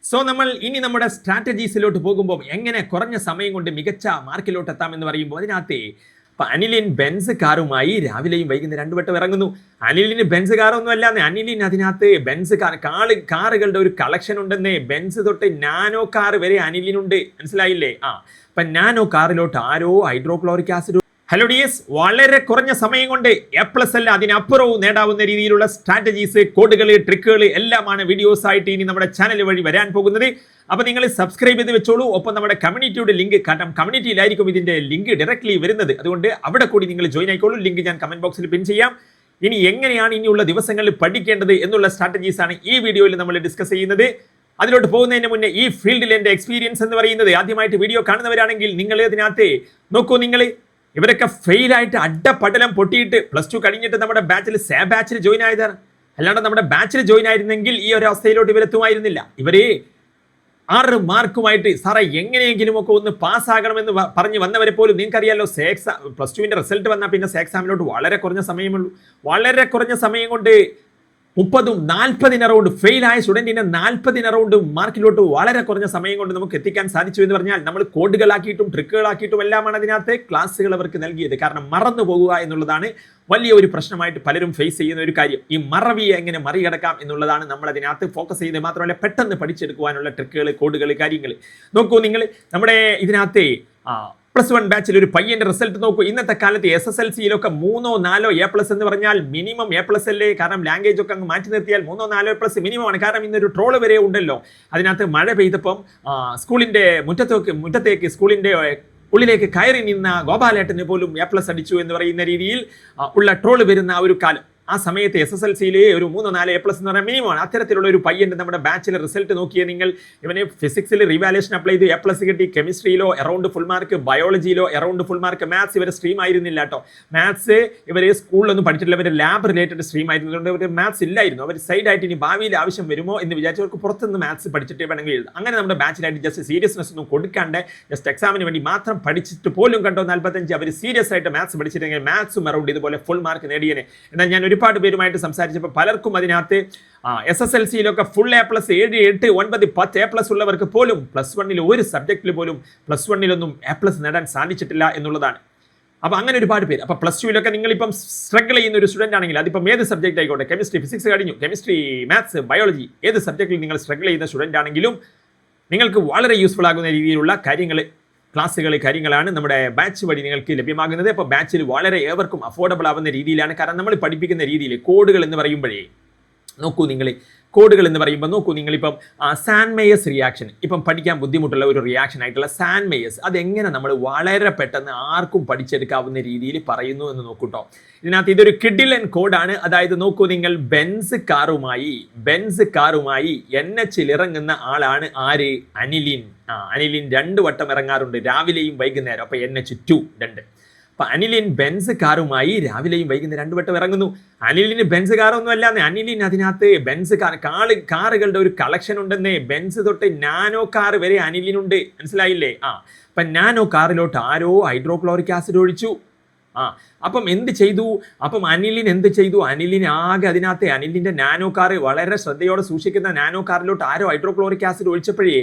So നമ്മൾ ഇനി നമ്മുടെ സ്ട്രാറ്റജീസിലോട്ട് പോകുമ്പോൾ എങ്ങനെ കുറഞ്ഞ സമയം കൊണ്ട് മികച്ച മാർക്കിലോട്ട് എത്താമെന്ന് പറയുമ്പോൾ അതിനകത്ത് അനിലിൻ ബെൻസ് കാറുമായി രാവിലെയും വൈകുന്നേരം 2 വട്ടം ഇറങ്ങുന്നു. അനിലിന് ബെൻസ് കാറൊന്നും അല്ലാന്ന്, അനിലിന് അതിനകത്ത് ബെൻസ് കാറുകളുടെ ഒരു കളക്ഷൻ ഉണ്ടെന്നേ. ബെൻസ് തൊട്ട് നാനോ കാർ വരെ അനിലിനുണ്ട്, മനസ്സിലായില്ലേ? അപ്പൊ നാനോ കാറിലോട്ട് ആരോ ഹൈഡ്രോക്ലോറിക് ആസിഡ്. ഹലോ ഡിയസ്, വളരെ കുറഞ്ഞ സമയം കൊണ്ട് A+ അല്ല അതിനപ്പുറവും നേടാവുന്ന രീതിയിലുള്ള സ്ട്രാറ്റജീസ്, കോഡുകൾ, ട്രിക്കുകൾ എല്ലാമാണ് വീഡിയോസ് ആയിട്ട് ഇനി നമ്മുടെ ചാനൽ വഴി വരാൻ പോകുന്നത്. അപ്പോൾ നിങ്ങൾ സബ്സ്ക്രൈബ് ചെയ്ത് വെച്ചോളൂ. ഒപ്പം നമ്മുടെ കമ്മ്യൂണിറ്റിയുടെ ലിങ്ക്, കാരണം കമ്മ്യൂണിറ്റിയിലായിരിക്കും ഇതിന്റെ ലിങ്ക് ഡയറക്ട്ലി വരുന്നത്. അതുകൊണ്ട് അവിടെ കൂടി നിങ്ങൾ ജോയിൻ ആയിക്കോളൂ. ലിങ്ക് ഞാൻ കമന്റ് ബോക്സിൽ പിൻ ചെയ്യാം. ഇനി എങ്ങനെയാണ് ഇനിയുള്ള ദിവസങ്ങളിൽ പഠിക്കേണ്ടത് എന്നുള്ള സ്ട്രാറ്റജീസ് ആണ് ഈ വീഡിയോയിൽ നമ്മൾ ഡിസ്കസ് ചെയ്യുന്നത്. അതിലോട്ട് പോകുന്നതിന് മുന്നേ ഈ ഫീൽഡിൽ എൻ്റെ എക്സ്പീരിയൻസ് എന്ന് പറയുന്നത്, ആദ്യമായിട്ട് വീഡിയോ കാണുന്നവരാണെങ്കിൽ നിങ്ങൾ ഇതിനകത്ത് നോക്കൂ. നിങ്ങൾ ഇവരൊക്കെ ഫെയിലായിട്ട് അഡ്ഡപ്പടലം പൊട്ടിയിട്ട് +2 കഴിഞ്ഞിട്ട് നമ്മുടെ ബാച്ചിൽ ജോയിൻ ആയതാണ്. അല്ലാണ്ട് നമ്മുടെ ബാച്ചിൽ ജോയിൻ ആയിരുന്നെങ്കിൽ ഈ ഒരു അവസ്ഥയിലോട്ട് ഇവരെത്തുമായിരുന്നില്ല. ഇവര് 6 മാർക്കുമായിട്ട് സാറേ എങ്ങനെയെങ്കിലും ഒക്കെ ഒന്ന് പാസ്സാകണമെന്ന് പറഞ്ഞ് വന്നവരെ പോലും നിങ്ങൾക്കറിയാലോ, +2 റിസൾട്ട് വന്നാൽ പിന്നെ എക്സാമിലോട്ട് വളരെ കുറഞ്ഞ സമയമുള്ളൂ. വളരെ കുറഞ്ഞ സമയം കൊണ്ട് 30-40 അറൗണ്ട് ഫെയിൽ ആയ സ്റ്റുഡൻറ്റിനെ 40 അറൗണ്ട് മാർക്കിലോട്ട് വളരെ കുറഞ്ഞ സമയം കൊണ്ട് നമുക്ക് എത്തിക്കാൻ സാധിച്ചു എന്ന് പറഞ്ഞാൽ നമ്മൾ കോഡുകളാക്കിയിട്ടും ട്രിക്കുകളാക്കിയിട്ടും എല്ലാമാണ് അതിനകത്ത് ക്ലാസ്സുകൾ അവർക്ക് നൽകിയത്. കാരണം മറന്നു പോകുക എന്നുള്ളതാണ് വലിയ ഒരു പ്രശ്നമായിട്ട് പലരും ഫേസ് ചെയ്യുന്ന ഒരു കാര്യം. ഈ മറവിയെ എങ്ങനെ മറികടക്കാം എന്നുള്ളതാണ് നമ്മൾ അതിനകത്ത് ഫോക്കസ് ചെയ്ത്, മാത്രമല്ല പെട്ടെന്ന് പഠിച്ചെടുക്കുവാനുള്ള ട്രിക്കുകൾ, കോഡുകൾ, കാര്യങ്ങൾ നോക്കൂ. നിങ്ങൾ നമ്മുടെ ഇതിനകത്ത് +1 ബാച്ചിൽ ഒരു പയ്യന്റെ റിസൾട്ട് നോക്കൂ. ഇന്നത്തെ കാലത്ത് SSLCയിലൊക്കെ 3-4 A+ എന്ന് പറഞ്ഞാൽ മിനിമം A+ അല്ലേ? കാരണം ലാംഗ്വേജ് ഒക്കെ അങ്ങ് മാറ്റി നിർത്തിയാൽ 3-4 A+ മിനിമം ആണ്. കാരണം ഇന്നൊരു ട്രോള് വരെ ഉണ്ടല്ലോ. അതിനകത്ത് മഴ പെയ്തപ്പം സ്കൂളിന്റെ മുറ്റത്തേക്ക് സ്കൂളിന്റെ ഉള്ളിലേക്ക് കയറി നിന്ന ഗോപാലേട്ടന് പോലും A+ അടിച്ചു എന്ന് പറയുന്ന രീതിയിൽ ഉള്ള ട്രോള് വരുന്ന ആ ഒരു കാലം. ആ സമയത്ത് SSLCയിൽ ഒരു 3-4 A+ എന്ന് പറഞ്ഞാൽ മിനിമമാണ്. അത്തരത്തിലുള്ള ഒരു പയ്യന്റെ നമ്മുടെ ബാച്ചിലെ റിസൾട്ട് നോക്കിയാൽ നിങ്ങൾ, ഇവന് ഫിസിക്സിൽ റിവാലുവേഷൻ അപ്ലൈ ചെയ്ത് A+ കിട്ടി. കെമിസ്ട്രിയിലോ അറൗണ്ട് ഫുൾ മാർക്ക്, ബയോളജിയിലോ അറൗണ്ട് ഫുൾ മാർക്ക്. മാത്സ് ഇവരെ സ്ട്രീം ആയിരുന്നില്ല കേട്ടോ. മാത്സ് ഇവർ സ്കൂളിലൊന്നും പഠിച്ചിട്ടില്ല. ഇവർ ലാബ് റിലേറ്റഡ് സ്ട്രീം ആയിരുന്നതുകൊണ്ട് ഇവർ മാത്സ് ഇല്ലായിരുന്നു. അവർ സൈഡായിട്ട് ഇനി ഭാവിയിൽ ആവശ്യം വരുമോ എന്ന് വിചാരിച്ചവർക്ക് പുറത്തുനിന്ന് മാത്സ് പഠിച്ചിട്ട് വേണമെങ്കിൽ എഴുതാം. അങ്ങനെ നമ്മുടെ ബാച്ചിലായിട്ട് ജസ്റ്റ് സീരിയസ്നെസ് ഒന്നും കൊടുക്കാണ്ട് ജസ്റ്റ് എക്സാമിന് വേണ്ടി മാത്രം പഠിച്ചിട്ട് പോലും കണ്ടോ 45 അവർ സീരിയസ് ആയിട്ട് മാത്സ് പഠിച്ചിട്ടുണ്ടെങ്കിൽ മാത്സും അറൗണ്ട് ഇതുപോലെ ഫുൾ മാർക്ക് നേടിയനെ. എന്നാൽ ഞാൻ ഒരുപാട് പേരുമായിട്ട് സംസാരിച്ചപ്പോൾ പലർക്കും അതിനകത്ത് SSLCയിലൊക്കെ ഫുൾ A+, 7, 8, 9, 10 A+ ഉള്ളവർക്ക് പോലും +1 ഒരു സബ്ജക്റ്റിൽ പോലും +1 A+ നേടാൻ സാധിച്ചിട്ടില്ല എന്നുള്ളതാണ്. അപ്പോൾ അങ്ങനെ ഒരുപാട് പേര്. അപ്പോൾ +2 നിങ്ങളിപ്പം സ്ട്രഗിൾ ചെയ്യുന്ന ഒരു സ്റ്റുഡൻ്റ് ആണെങ്കിൽ, അതിപ്പം ഏത് സബ്ജക്റ്റ് ആയിക്കോട്ടെ, കെമിസ്ട്രി, ഫിസിക്സ് കഴിഞ്ഞു, കെമിസ്ട്രി, മാത്സ്, ബയോളജി, ഏത് സബ്ജക്റ്റിൽ നിങ്ങൾ സ്ട്രഗിൾ ചെയ്യുന്ന സ്റ്റുഡൻ്റ് ആണെങ്കിലും നിങ്ങൾക്ക് വളരെ യൂസ്ഫുൾ ആകുന്ന രീതിയിലുള്ള കാര്യങ്ങളാണ് നമ്മുടെ ബാച്ച് വഴി നിങ്ങൾക്ക് ലഭ്യമാകുന്നത്. അപ്പോൾ ബാച്ചിൽ വളരെ ഏവർക്കും അഫോർഡബിൾ ആവുന്ന രീതിയിലാണ്. കാരണം നമ്മൾ പഠിപ്പിക്കുന്ന രീതിയിൽ കോഡുകൾ എന്ന് പറയുമ്പോഴേ നോക്കൂ, നിങ്ങളിപ്പം സാൻമേയേഴ്സ് റിയാക്ഷൻ, ഇപ്പം പഠിക്കാൻ ബുദ്ധിമുട്ടുള്ള ഒരു റിയാക്ഷൻ ആയിട്ടുള്ള സാൻമേയേഴ്സ്, അതെങ്ങനെ നമ്മൾ വളരെ പെട്ടെന്ന് ആർക്കും പഠിച്ചെടുക്കാവുന്ന രീതിയിൽ പറയുന്നു എന്ന് നോക്കൂട്ടോ. ഇതിനകത്ത് ഇതൊരു കിഡിലൻ കോഡാണ്. അതായത് നോക്കൂ, നിങ്ങൾ ബെൻസ് കാറുമായി NHൽ ഇറങ്ങുന്ന ആളാണ് ആര്? അനിലിൻ. അനിലിൻ 2 വട്ടം ഇറങ്ങാറുണ്ട്, രാവിലെയും വൈകുന്നേരം. അപ്പൊ NH2 2. അപ്പൊ അനിലിൻ ബെൻസ് കാറുമായി രാവിലെയും വൈകുന്നേരം 2 വട്ടം ഇറങ്ങുന്നു. അനിലിന് ബെൻസ് കാറൊന്നും അല്ലാന്ന്, അനിലിന് അതിനകത്ത് ബെൻസ് കാറുകളുടെ ഒരു കളക്ഷൻ ഉണ്ടെന്നേ. ബെൻസ് തൊട്ട് നാനോ കാർ വരെ അനിലിനുണ്ട്, മനസ്സിലായില്ലേ? അപ്പൊ നാനോ കാറിലോട്ട് ആരോ ഹൈഡ്രോക്ലോറിക് ആസിഡ് ഒഴിച്ചു. അപ്പം അനിലിൻ എന്ത് ചെയ്തു? അനിലിന് ആകെ അതിനകത്ത് അനിലിന്റെ നാനോ കാർ, വളരെ ശ്രദ്ധയോടെ സൂക്ഷിക്കുന്ന നാനോ കാറിലോട്ട് ആരോ ഹൈഡ്രോക്ലോറിക് ആസിഡ് ഒഴിച്ചപ്പോഴേ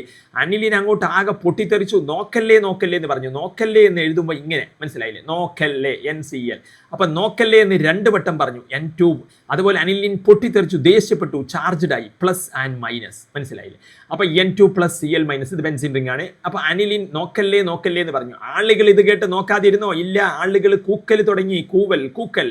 അനിലിൻ അങ്ങോട്ട് ആകെ പൊട്ടിത്തെറിച്ചു. നോക്കല്ലേ എന്ന് പറഞ്ഞു. നോക്കല്ലേ എന്ന് എഴുതുമ്പോൾ ഇങ്ങനെ, മനസ്സിലായില്ലേ? നോക്കല്ലേ, NCL. അപ്പൊ നോക്കല്ലേ എന്ന് 2 വട്ടം പറഞ്ഞു, N2. അതുപോലെ അനിലിൻ പൊട്ടിത്തെറിച്ചു, ദേഷ്യപ്പെട്ടു, ചാർജ്ഡ് ആയി, പ്ലസ് ആൻഡ് മൈനസ്, മനസ്സിലായില്ലേ? അപ്പൊ N2 + Cl- ഇത് ബെൻസിൻ റിംഗ് ആണ്. അപ്പൊ അനിലിൻ നോക്കല്ലേ എന്ന് പറഞ്ഞു. ആളുകൾ ഇത് കേട്ട് നോക്കാതിരുന്നോ? ഇല്ല, ആളുകൾ കൂക്കൽ തുടങ്ങി, കൂക്കൽ.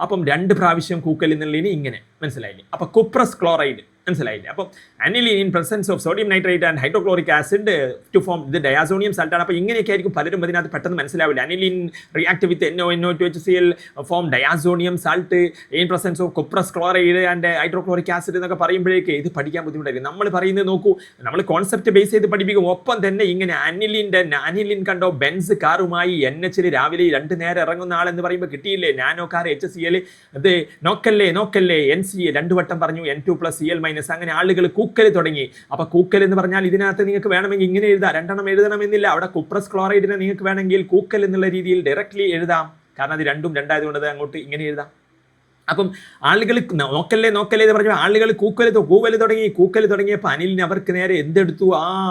അപ്പം 2 പ്രാവശ്യം കൂക്കൽ എന്നുള്ളതിന് ഇങ്ങനെ, മനസ്സിലായില്ലേ? അപ്പൊ കുപ്രസ് ക്ലോറൈഡ്, മനസ്സിലായില്ലേ? അപ്പം aniline in presence of sodium nitrate and hydrochloric acid to form ഇത് ഡയാസോണിയം സാൾട്ട് ആണ്. അപ്പോൾ ഇങ്ങനെയൊക്കെ ആയിരിക്കും പലരും അതിനകത്ത് പെട്ടെന്ന് മനസ്സിലാവില്ല. Aniline react with NO2HCl form diazonium salt in presence of cuprous chloride and hydrochloric acid എന്നൊക്കെ പറയുമ്പോഴേക്ക് ഇത് പഠിക്കാൻ ബുദ്ധിമുട്ടായിരിക്കും. നമ്മൾ പറയുന്നത് നോക്കൂ, നമ്മൾ കോൺസെപ്റ്റ് ബേസ് ചെയ്ത് പഠിപ്പിക്കും. ഒപ്പം തന്നെ ഇങ്ങനെ അനിലിൻ കണ്ടോ ബെൻസ് കാറുമായി NHൽ രാവിലെ 2 നേരം ഇറങ്ങുന്ന ആളെന്ന് പറയുമ്പോൾ കിട്ടിയില്ലേ? Nano car HCl. അത് നോക്കല്ലേ NCl 2 വട്ടം പറഞ്ഞു, N2 + Cl- അങ്ങനെ ആളുകൾ കൂക്കൽ തുടങ്ങി. അപ്പൊ കൂക്കൽ എന്ന് പറഞ്ഞാൽ ഇതിനകത്ത് നിങ്ങൾക്ക് വേണമെങ്കിൽ ഇങ്ങനെ എഴുതാം, 2 എണ്ണം എഴുതണമെന്നില്ല. അവിടെ കുപ്രസ് ക്ലോറൈഡിനെ നിങ്ങൾക്ക് വേണമെങ്കിൽ കൂക്കൽ എന്നുള്ള രീതിയിൽ ഡയറക്ട്ലി എഴുതാം. കാരണം അത് 2 ആയതുകൊണ്ട് അങ്ങോട്ട് ഇങ്ങനെ എഴുതാം. അപ്പം ആളുകൾ നോക്കല്ലേ എന്ന് പറഞ്ഞപ്പോൾ ആളുകൾ കൂവൽ തുടങ്ങിയപ്പോൾ അനിലിന് അവർക്ക് നേരെ എന്തെടുത്തു?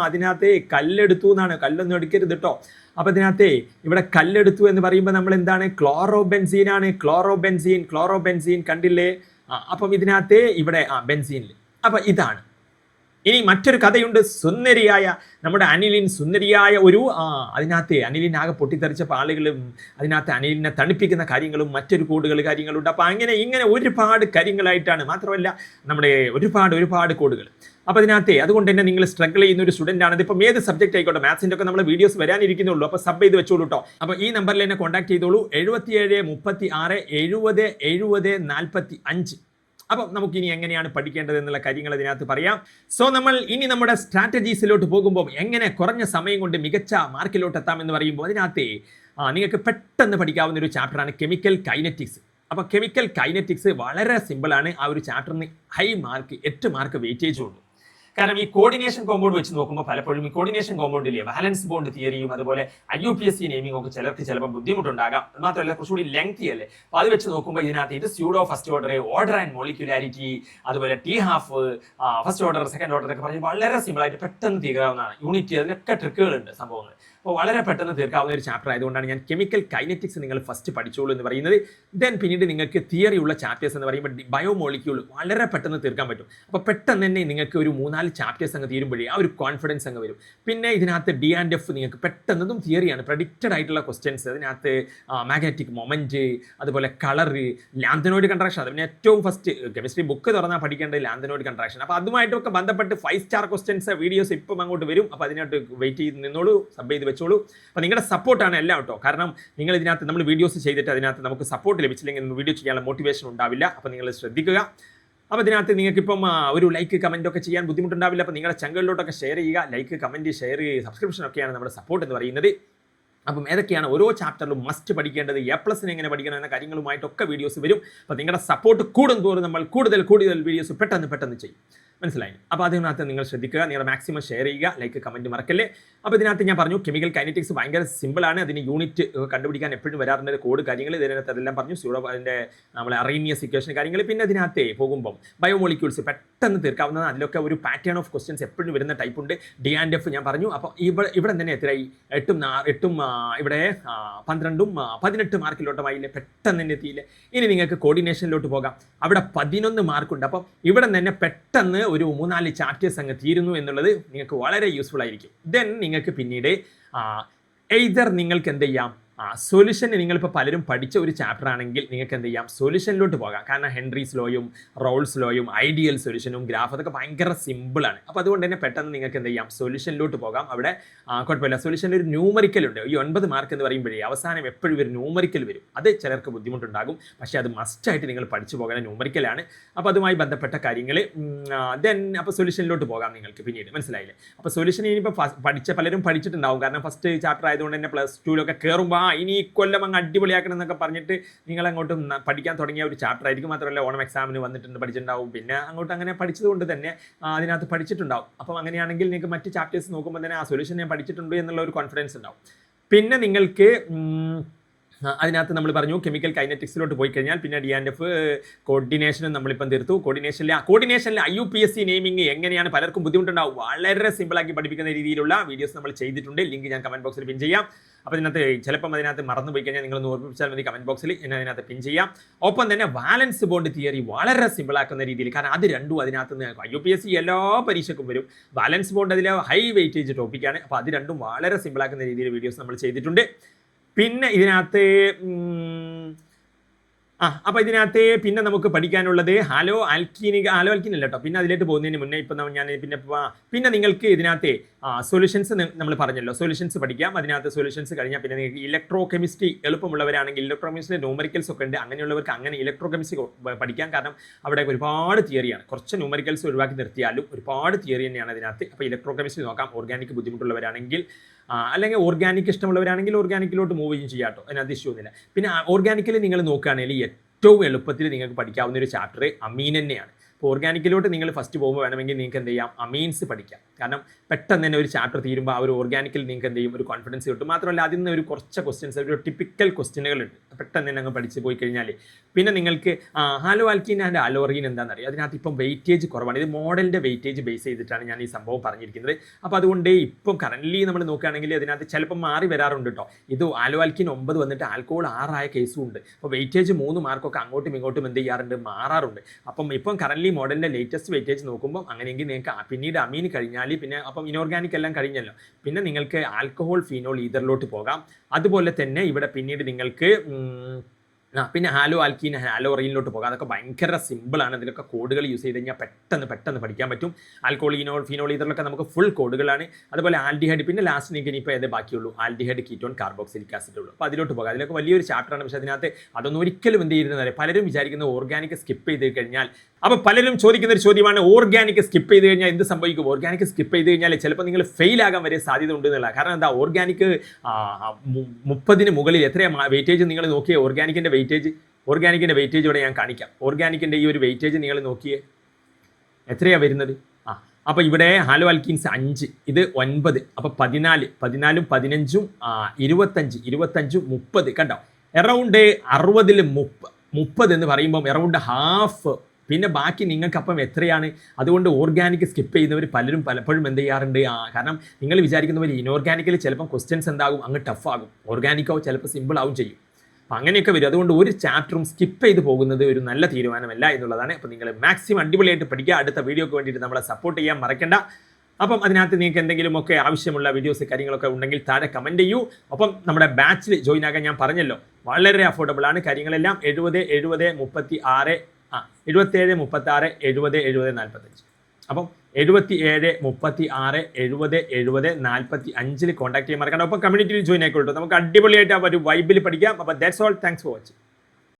അതിനകത്തെ കല്ലെടുത്തു എന്നാണ്. കല്ലൊന്നും എടുക്കരുത് കേട്ടോ. അപ്പം അതിനകത്തെ ഇവിടെ കല്ലെടുത്തു എന്ന് പറയുമ്പോൾ നമ്മൾ എന്താണ്? ക്ലോറോബെൻസീൻ കണ്ടില്ലേ? അപ്പം ഇതിനകത്തെ ഇവിടെ ബെൻസീനിൽ. അപ്പം ഇതാണ്. ഇനി മറ്റൊരു കഥയുണ്ട്. നമ്മുടെ സുന്ദരിയായ ഒരു അതിനകത്ത് അനിലിനാകെ പൊട്ടിത്തെറിച്ചപ്പോൾ ആളുകളും അതിനകത്ത് അനിലിനെ തണുപ്പിക്കുന്ന കാര്യങ്ങളും മറ്റൊരു കാര്യങ്ങളുണ്ട്. അപ്പോൾ ഇങ്ങനെ ഒരുപാട് കാര്യങ്ങളായിട്ടാണ്. മാത്രമല്ല നമ്മുടെ ഒരുപാട് കോഡുകൾ. അപ്പോൾ അതുകൊണ്ട് തന്നെ നിങ്ങൾ സ്ട്രഗിൾ ചെയ്യുന്ന ഒരു സ്റ്റുഡൻ്റ് ആണ്. ഇതിപ്പം ഏത് സബ്ജക്റ്റ് ആയിക്കോട്ടെ, മാത്സിൻ്റെ ഒക്കെ നമ്മൾ വീഡിയോസ് വരാനിരിക്കുന്നുള്ളൂ. അപ്പോൾ സബ് ചെയ്ത് വെച്ചോളൂ കേട്ടോ. അപ്പോൾ ഈ നമ്പറിൽ എന്നെ കോൺടാക്ട് ചെയ്തോളൂ. 77 36 70 70 45. അപ്പം നമുക്കിനി എങ്ങനെയാണ് പഠിക്കേണ്ടത് എന്നുള്ള കാര്യങ്ങൾ അതിനകത്ത് പറയാം. സോ നമ്മൾ ഇനി നമ്മുടെ സ്ട്രാറ്റജീസിലോട്ട് പോകുമ്പോൾ എങ്ങനെ കുറഞ്ഞ സമയം കൊണ്ട് മികച്ച മാർക്കിലോട്ട് എത്താമെന്ന് പറയുമ്പോൾ അതിനകത്ത് നിങ്ങൾക്ക് പെട്ടെന്ന് പഠിക്കാവുന്ന ഒരു ചാപ്റ്ററാണ് കെമിക്കൽ കൈനറ്റിക്സ്. അപ്പോൾ കെമിക്കൽ കൈനറ്റിക്സ് വളരെ സിമ്പിളാണ്. ആ ഒരു ചാപ്റ്ററിന് ഹൈ മാർക്ക് 8 മാർക്ക് വെയിറ്റേജ് ഉണ്ട്. കാരണം ഈ കോർഡിനേഷൻ കോമ്പൗണ്ട് വെച്ച് നോക്കുമ്പോൾ പലപ്പോഴും ഈ കോർഡിനേഷൻ കോമ്പൗണ്ടിലെ വാലൻസ് ബോണ്ട് തിയറിയും അതുപോലെ IUPAC നെയിമിംഗ് ഒക്കെ ചിലപ്പോൾ ബുദ്ധിമുട്ടുണ്ടാകാം. മാത്രമല്ല കുറച്ചുകൂടി ലെങ്തി അല്ലേ. അപ്പോൾ അത് വെച്ച് നോക്കുമ്പോൾ ഇതിനകത്ത് ഇത് സ്യൂഡോ ഫസ്റ്റ് ഓർഡർ ആൻഡ് മോളിക്യുലാരിറ്റി, അതുപോലെ T12 first order second order ഒക്കെ പറഞ്ഞ് വളരെ സിമ്പിളായിട്ട് പെട്ടെന്ന് തീരാവുന്നതാണ്. യൂണിറ്റ് അതിനൊക്കെ ട്രിക്കുകളുണ്ട് സംഭവങ്ങൾ. അപ്പോൾ വളരെ പെട്ടെന്ന് തീർക്കാവുന്ന ഒരു ചാപ്റ്റർ ആയതുകൊണ്ടാണ് ഞാൻ കെമിക്കൽ കൈനറ്റിക്സ് നിങ്ങൾ ഫസ്റ്റ് പഠിച്ചോളൂ എന്ന് പറയുന്നത്. ദെൻ പിന്നീട് നിങ്ങൾക്ക് തിയറി ഉള്ള ചാപ്റ്റേഴ്സ് എന്ന് പറയുമ്പോൾ ബയോമോളിക്യൂൾ വളരെ പെട്ടെന്ന് തീർക്കാൻ പറ്റും. അപ്പോൾ പെട്ടെന്ന് തന്നെ നിങ്ങൾക്ക് ഒരു 3-4 ചാപ്റ്റേഴ്സ് അങ്ങ് തീരുമ്പോഴേ ആ ഒരു കോൺഫിഡൻസ് അങ്ങ് വരും. പിന്നെ ഇതിനകത്ത് D&F നിങ്ങൾക്ക് പെട്ടെന്നതും തിയറിയാണ്, പ്രഡിക്റ്റഡ് ആയിട്ടുള്ള ക്വസ്റ്റ്യൻസ്. അതിനകത്ത് മാഗ്നറ്റിക് മൊമെൻറ്റ്, അതുപോലെ കളറ്, ലാന്തനോയിഡ് കൺട്രാക്ഷൻ. അതിന് ഏറ്റവും ഫസ്റ്റ് കെമിസ്ട്രി ബുക്ക് തുറന്നാൽ പഠിക്കേണ്ടത് ലാന്തനോയിഡ് കൺട്രാക്ഷൻ. അപ്പോൾ അതുമായിട്ടൊക്കെ ബന്ധപ്പെട്ട് 5 സ്റ്റാർ ക്വസ്റ്റ്യൻസ് വീഡിയോസ് ഇപ്പം അങ്ങോട്ട് വരും. അപ്പോൾ അതിനായിട്ട് വെയിറ്റ് ചെയ്ത് നിന്നോളൂ, സബ് ചെയ്ത് വെച്ചോളൂ. അപ്പോൾ നിങ്ങളുടെ സപ്പോർട്ടാണ് എല്ലാം കേട്ടോ. കാരണം നിങ്ങൾ ഇതിനകത്ത് നമ്മൾ വീഡിയോസ് ചെയ്തിട്ട് അതിനകത്ത് നമുക്ക് സപ്പോർട്ട് ലഭിച്ചില്ലെങ്കിൽ വീഡിയോ ചെയ്യാനുള്ള മോട്ടിവേഷൻ ഉണ്ടാവില്ല. അപ്പോൾ നിങ്ങൾ ശ്രദ്ധിക്കുക. അപ്പോൾ ഇതിനകത്ത് നിങ്ങൾക്കിപ്പം ഒരു ലൈക്ക് കമൻറ്റ് ഒക്കെ ചെയ്യാൻ ബുദ്ധിമുട്ടുണ്ടാവില്ല. അപ്പോൾ നിങ്ങളുടെ ചങ്കളിലോട്ടൊക്കെ ഷെയർ ചെയ്യുക. ലൈക്ക് കമൻറ്റ് ഷെയർ സബ്സ്ക്രിപ്ഷൻ ഒക്കെയാണ് നമ്മുടെ സപ്പോർട്ട് എന്ന് പറയുന്നത്. അപ്പം ഏതൊക്കെയാണ് ഓരോ ചാപ്റ്ററിലും മസ്റ്റ് പഠിക്കേണ്ടത്, A+ എങ്ങനെ പഠിക്കണം എന്ന കാര്യങ്ങളുമായിട്ടൊക്കെ വീഡിയോസ് വരും. അപ്പോൾ നിങ്ങളുടെ സപ്പോർട്ട് കൂടുന്തോറും നമ്മൾ കൂടുതൽ വീഡിയോസ് പെട്ടെന്ന് ചെയ്യും. മനസ്സിലായി? അപ്പോൾ അതിനകത്ത് നിങ്ങൾ ശ്രദ്ധിക്കുക, നിങ്ങൾ മാക്സിമം ഷെയർ ചെയ്യുക, ലൈക്ക് കമൻറ്റ് മറക്കല്ലേ. അപ്പോൾ ഇതിനകത്ത് ഞാൻ പറഞ്ഞു കെമിക്കൽ കൈനറ്റിക്സ് ഭയങ്കര സിമ്പിളാണ്. അതിന് യൂണിറ്റ് കണ്ടുപിടിക്കാൻ എപ്പോഴും വരാറുണ്ട് കോഡ് കാര്യങ്ങൾ. ഇതിനകത്ത് അതെല്ലാം പറഞ്ഞു. അതിൻ്റെ നമ്മളെ അറേനിയസ് ഇക്വേഷൻ കാര്യങ്ങൾ. പിന്നെ അതിനകത്ത് പോകുമ്പം ബയോമോളിക്യൂൾസ് പെട്ടെന്ന് തീർക്കാവുന്നതാണ്. അതിലൊക്കെ ഒരു പാറ്റേൺ ഓഫ് ക്വസ്റ്റ്യൻസ് എപ്പോഴും വരുന്ന ടൈപ്പ് ഉണ്ട്. D&F ഞാൻ പറഞ്ഞു. അപ്പോൾ ഇവിടെ തന്നെ എത്രയായി? 8 ഇവിടെ 12 18 മാർക്കിലോട്ടമായില്ലേ? പെട്ടെന്ന് തന്നെ എത്തിയില്ലേ? ഇനി നിങ്ങൾക്ക് കോർഡിനേഷനിലോട്ട് പോകാം. അവിടെ 11 മാർക്കുണ്ട്. അപ്പം ഇവിടെ തന്നെ പെട്ടെന്ന് ഒരു 3-4 ചാപ്റ്റേഴ്സ് അങ്ങ് തീരുന്നു എന്നുള്ളത് നിങ്ങൾക്ക് വളരെ യൂസ്ഫുൾ ആയിരിക്കും. ദെൻ നിങ്ങൾക്ക് പിന്നീട് എയ്തർ നിങ്ങൾക്ക് എന്ത് ചെയ്യാം, സൊല്യൂഷൻ നിങ്ങളിപ്പോൾ പലരും പഠിച്ച ഒരു ചാപ്റ്റർ ആണെങ്കിൽ നിങ്ങൾക്ക് എന്ത് ചെയ്യാം, സൊല്യൂഷനിലോട്ട് പോകാം. കാരണം ഹെൻറീസ് ലോയും റോൾസ് ലോയും ഐഡിയൽ സൊല്യൂഷനും ഗ്രാഫ് അതൊക്കെ ഭയങ്കര സിമ്പിളാണ്. അപ്പോൾ അതുകൊണ്ട് തന്നെ പെട്ടെന്ന് നിങ്ങൾക്ക് എന്ത് ചെയ്യാം, സൊല്യൂഷനിലോട്ട് പോകാം. അവിടെ കുഴപ്പമില്ല. സൊല്യൂഷനിൽ ഒരു ന്യൂമറിക്കൽ ഉണ്ട്. ഈ 9 മാർക്ക് എന്ന് പറയുമ്പോഴേ അവസാനം എപ്പോഴും ഒരു ന്യൂമറിക്കൽ വരും. അത് ചിലർക്ക് ബുദ്ധിമുട്ടുണ്ടാകും. പക്ഷേ അത് മസ്റ്റായിട്ട് നിങ്ങൾ പഠിച്ചു പോകാൻ ന്യൂമറിക്കലാണ്. അപ്പോൾ അതുമായി ബന്ധപ്പെട്ട കാര്യങ്ങൾ ദെൻ അപ്പോൾ സൊല്യൂഷനിലോട്ട് പോകാം നിങ്ങൾക്ക് പിന്നീട്. മനസ്സിലായില്ലേ? അപ്പോൾ സൊല്യൂഷൻ ഇനിയിപ്പോൾ പലരും പഠിച്ചിട്ടുണ്ടാവും. കാരണം ഫസ്റ്റ് ചാപ്റ്റർ ആയതുകൊണ്ട് തന്നെ +2 കയറുമ്പോൾ ഇനി ഈ കൊല്ലം അങ്ങ് അടിപൊളിയാക്കണം എന്നൊക്കെ പറഞ്ഞിട്ട് നിങ്ങൾ അങ്ങോട്ട് പഠിക്കാൻ തുടങ്ങിയ ഒരു ചാപ്റ്റർ ആയിരിക്കും. മാത്രമല്ല ഓണം എക്സാമിന് വന്നിട്ടുണ്ട്, പഠിച്ചിട്ടുണ്ടാവും. പിന്നെ അങ്ങോട്ട് അങ്ങനെ പഠിച്ചതുകൊണ്ട് തന്നെ അതിനകത്ത് പഠിച്ചിട്ടുണ്ടാവും. അപ്പം അങ്ങനെയാണെങ്കിൽ നിങ്ങൾക്ക് മറ്റ് ചാപ്റ്റേഴ്സ് നോക്കുമ്പോൾ തന്നെ ആ സൊല്യൂഷൻ ഞാൻ പഠിച്ചിട്ടുണ്ട് എന്നുള്ള ഒരു കോൺഫിഡൻസ് ഉണ്ടാവും. പിന്നെ നിങ്ങൾക്ക് അതിനകത്ത് നമ്മൾ പറഞ്ഞു കെമിക്കൽ കൈനറ്റിക്സിലോട്ട് പോയി കഴിഞ്ഞാൽ പിന്നെ D&F കോർഡിനേഷനും നമ്മളിപ്പം തീർത്തു. കോർഡിനേഷനിൽ IUPAC നെയിമിംഗ് എങ്ങനെയാണ് പലർക്കും ബുദ്ധിമുട്ടുണ്ടാവും. വളരെ സിമ്പിളാക്കി പഠിപ്പിക്കുന്ന രീതിയിലുള്ള വീഡിയോസ് നമ്മൾ ചെയ്തിട്ടുണ്ട്. ലിങ്ക് ഞാൻ കമൻറ്റ് ബോക്സിൽ പിൻ ചെയ്യാം. അപ്പോൾ ഇതിനകത്ത് ചിലപ്പം അതിനകത്ത് മറന്നു പോയി കഴിഞ്ഞാൽ നിങ്ങളൊന്ന് ഓർമ്മിപ്പിച്ചാൽ മതി. കമൻറ്റ് ബോക്സിൽ ഞാൻ അതിനകത്ത് പിൻ ചെയ്യാം. ഒപ്പം തന്നെ വാലൻസ് ബോണ്ട് തിയറി വളരെ സിമ്പിളാക്കുന്ന രീതിയിൽ, കാരണം അത് രണ്ടും അതിനകത്ത് നിന്ന് IUPAC എല്ലാ പരീക്ഷയ്ക്കും വരും. വാലൻസ് ബോണ്ട് അതിൽ ഹൈ വെയിറ്റേജ് ടോപ്പിക്കാണ്. അപ്പോൾ അത് രണ്ടും വളരെ സിമ്പിളാക്കുന്ന രീതിയിൽ വീഡിയോസ് നമ്മൾ ചെയ്തിട്ടുണ്ട്. പിന്നെ ഇതിനകത്ത് അപ്പോൾ ഇതിനകത്ത് പിന്നെ നമുക്ക് പഠിക്കാനുള്ളത് ഹാലോ ആൽക്കീൻ അല്ല കേട്ടോ. പിന്നെ അതിലേക്ക് പോകുന്നതിന് മുന്നേ ഇപ്പം ഞാൻ പിന്നെ നിങ്ങൾക്ക് ഇതിനകത്ത് സൊല്യൂഷൻസ് നമ്മൾ പറഞ്ഞല്ലോ, സൊല്യൂഷൻസ് പഠിക്കാം. അതിനകത്ത് സൊല്യൂഷൻസ് കഴിഞ്ഞാൽ പിന്നെ നിങ്ങൾക്ക് ഇലക്ട്രോ കെമിസ്ട്രി എളുപ്പമുള്ളവരാണെങ്കിൽ ഇലക്ട്രോ കെമിസ്ട്രി ന്യൂമറിക്കൽസ് ഒക്കെ ഉണ്ട്. അങ്ങനെയുള്ളവർക്ക് അങ്ങനെ ഇലക്ട്രോ കെമിസ്ട്രി പഠിക്കാം. കാരണം അവിടെ ഒരുപാട് തിയറിയാണ്. കുറച്ച് ന്യൂമറിക്കൽസ് ഒഴിവാക്കി നിർത്തിയാലും ഒരുപാട് തിയറി തന്നെയാണ് അതിനകത്ത്. അപ്പോൾ ഇലക്ട്രോ കെമിസ്ട്രി നോക്കാം. ഓർഗാനിക് ബുദ്ധിമുട്ടുള്ളവരാണെങ്കിൽ അല്ലെങ്കിൽ ഓർഗാനിക് ഇഷ്ടമുള്ളവരാണെങ്കിൽ ഓർഗാനിക്കിലോട്ട് മൂവ് ചെയ്യാം കേട്ടോ. അതിനകത്ത് ഇഷ്യൂ ഒന്നുമില്ല. പിന്നെ ഓർഗാനിക്കിൽ നിങ്ങൾ നോക്കുകയാണെങ്കിൽ ഏറ്റവും എളുപ്പത്തിൽ നിങ്ങൾക്ക് പഠിക്കാവുന്ന ഒരു ചാപ്റ്റർ അമീൻ തന്നെയാണ്. അപ്പോൾ ഓർഗാനിക്കിലോട്ട് നിങ്ങൾ ഫസ്റ്റ് പോകുമ്പോൾ വേണമെങ്കിൽ നിങ്ങൾക്ക് എന്ത് ചെയ്യാം, അമീൻസ് പഠിക്കാം. കാരണം പെട്ടെന്ന് തന്നെ ഒരു ചാപ്റ്റർ തീരുമ്പോൾ ആ ഒരു ഓർഗാനിക്കിൽ നിങ്ങൾക്ക് എന്ത് ചെയ്യും, ഒരു കോൺഫിഡൻസ് കിട്ടും. മാത്രമല്ല അതിൽ നിന്ന് ഒരു കുറച്ച് ക്വസ്റ്റ്യൻസ്, ഒരു ടിപ്പിക്കൽ ക്വസ്റ്റ്യനുകളുണ്ട്, പെട്ടെന്ന് തന്നെ അങ്ങ് പഠിച്ച് പോയി കഴിഞ്ഞാൽ പിന്നെ നിങ്ങൾക്ക് ഹാലോ ആൽക്കീൻ ആൻഡ് അലോറീൻ എന്താണെന്നറിയാം. അതിനകത്ത് ഇപ്പം വെയിറ്റേജ് കുറവാണ്. ഇത് മോഡലിൻ്റെ വെയിറ്റേജ് ബേസ് ചെയ്തിട്ടാണ് ഞാൻ ഈ സംഭവം പറഞ്ഞിരിക്കുന്നത്. അപ്പോൾ അതുകൊണ്ട് ഇപ്പം കറൻ്റ്ലി നമ്മൾ നോക്കുകയാണെങ്കിൽ അതിനകത്ത് ചിലപ്പോൾ മാറി വരാറുണ്ട് കേട്ടോ. ഇത് ആലോ ആൽക്കീൻ 9 വന്നിട്ട് ആൽക്കോഹോൾ 6 ആയ കേസും ഉണ്ട്. അപ്പോൾ വെയിറ്റേജ് 3 മാർക്കൊക്കെ അങ്ങോട്ടും ഇങ്ങോട്ടും എന്ത് ചെയ്യാറുണ്ട്, മാറാറുണ്ട്. അപ്പം ഇപ്പം കറൻ്റ്ലി മോഡലിൻ്റെ ലേറ്റസ്റ്റ് വെയിറ്റേജ് നോക്കുമ്പോൾ അങ്ങനെയെങ്കിൽ നിങ്ങൾക്ക് പിന്നീട് അമീൻ കഴിഞ്ഞാൽ പിന്നെ അപ്പം ഇനോർഗാനിക് എല്ലാം കഴിഞ്ഞല്ലോ, പിന്നെ നിങ്ങൾക്ക് ആൽക്കഹോൾ ഫീനോൾ ഈതറിലോട്ട് പോകാം. അതുപോലെ തന്നെ ഇവിടെ പിന്നീട് നിങ്ങൾക്ക് പിന്നെ ഹാലോ ആൽക്കീൻ ഹാലോ റീനിലോട്ട് പോകാം. അതൊക്കെ ഭയങ്കര സിമ്പിളാണ്. ഇതിലൊക്കെ കോഡുകൾ യൂസ് ചെയ്ത് കഴിഞ്ഞാൽ പെട്ടെന്ന് പഠിക്കാൻ പറ്റും. ആൽക്കോൾ ഫീനോൾ ഇതിലൊക്കെ നമുക്ക് ഫുൾ കോഡുകളാണ്. അതുപോലെ ആൽഡിഹൈഡ്, പിന്നെ ലാസ്റ്റ് നിങ്ങൾക്ക് ഇനിയിപ്പോൾ ഏതേ ബാക്കിയുള്ളൂ, ആൽഡിഹൈഡ് കീറ്റോൺ കാർബോക്സിലിക് ആസിഡ് ഉള്ളൂ. അപ്പോൾ അതിലോട്ട് പോകാം. അതിലൊക്കെ വലിയൊരു ചാപ്റ്ററാണ്. പക്ഷേ അതിനകത്ത് അതൊന്നും ഒരിക്കലും എന്ത് ചെയ്യുന്നത്, പലരും വിചാരിക്കുന്നത് ഓർഗാനിക് സ്കിപ്പ് ചെയ്ത് കഴിഞ്ഞാൽ, അപ്പോൾ പലരും ചോദിക്കുന്ന ഒരു ചോദ്യമാണ് ഓർഗാനിക് സ്കിപ്പ് ചെയ്ത് കഴിഞ്ഞാൽ എന്ത് സംഭവിക്കും. ഓർഗാനിക് സ്കിപ്പ് ചെയ്ത് കഴിഞ്ഞാൽ ചിലപ്പോൾ നിങ്ങൾ ഫെയിൽ ആകാൻ വരെ സാധ്യത ഉണ്ട് എന്നുള്ള. കാരണം എന്താ, ഓർഗാനിക് 30 മുകളിൽ എത്രയാണ് വെയിറ്റേജ് നിങ്ങൾ നോക്കിയേ, ഓർഗാനിക്കിൻ്റെ വെയിറ്റേജ് ഇവിടെ ഞാൻ കാണിക്കാം. ഓർഗാനിക്കിൻ്റെ ഈ ഒരു വെയിറ്റേജ് നിങ്ങൾ നോക്കിയേ എത്രയാണ് വരുന്നത്. അപ്പോൾ ഇവിടെ ഹാലോ ആൽക്കീൻസ് 5, ഇത് 9, അപ്പോൾ 14, 14, 15, 25, 25, 30 കണ്ടോ. എറൗണ്ട് 60-ൽ 30 എന്ന് പറയുമ്പം എറൗണ്ട് ഹാഫ്. പിന്നെ ബാക്കി നിങ്ങൾക്കപ്പം എത്രയാണ്. അതുകൊണ്ട് ഓർഗാനിക് സ്കിപ്പ് ചെയ്യുന്നവർ പലപ്പോഴും എന്ത് ചെയ്യാറുണ്ട്, കാരണം നിങ്ങൾ വിചാരിക്കുന്ന പോലെ ഇനോർഗാനിക്കിൽ ചിലപ്പം ക്വസ്റ്റ്യൻസ് എന്താകും, അങ്ങ് ടഫ് ആകും. ഓർഗാനിക്കോ ചിലപ്പോൾ സിമ്പിൾ ആവും ചെയ്യും. അപ്പം അങ്ങനെയൊക്കെ വരും. അതുകൊണ്ട് ഒരു ചാപ്റ്ററും സ്കിപ്പ് ചെയ്ത് പോകുന്നത് ഒരു നല്ല തീരുമാനമല്ല എന്നുള്ളതാണ്. അപ്പോൾ നിങ്ങൾ മാക്സിമം അടിപൊളിയായിട്ട് പഠിക്കുക. അടുത്ത വീഡിയോക്ക് വേണ്ടിയിട്ട് നമ്മളെ സപ്പോർട്ട് ചെയ്യാൻ മറക്കണ്ട. അപ്പം അതിനകത്ത് നിങ്ങൾക്ക് എന്തെങ്കിലുമൊക്കെ ആവശ്യമുള്ള വീഡിയോസ് കാര്യങ്ങളൊക്കെ ഉണ്ടെങ്കിൽ താഴെ കമൻറ്റ് ചെയ്യൂ. ഒപ്പം നമ്മുടെ ബാച്ചിൽ ജോയിൻ ആകാൻ ഞാൻ പറഞ്ഞല്ലോ, വളരെ അഫോർഡബിൾ ആണ് കാര്യങ്ങളെല്ലാം. 77 36 77 36 70 70 45. അപ്പം 77 36 70 70 45 കോൺടാക്ട് ചെയ്യാൻ മറക്കണ്ട. ഒപ്പം കമ്മ്യൂണിറ്റിയിൽ ജോയിൻ ആയിക്കോളൂ. നമുക്ക് അടിപൊളിയായിട്ട് ആ ഒരു വൈബിൽ പഠിക്കാം. അപ്പോൾ that's all. Thanks for watching.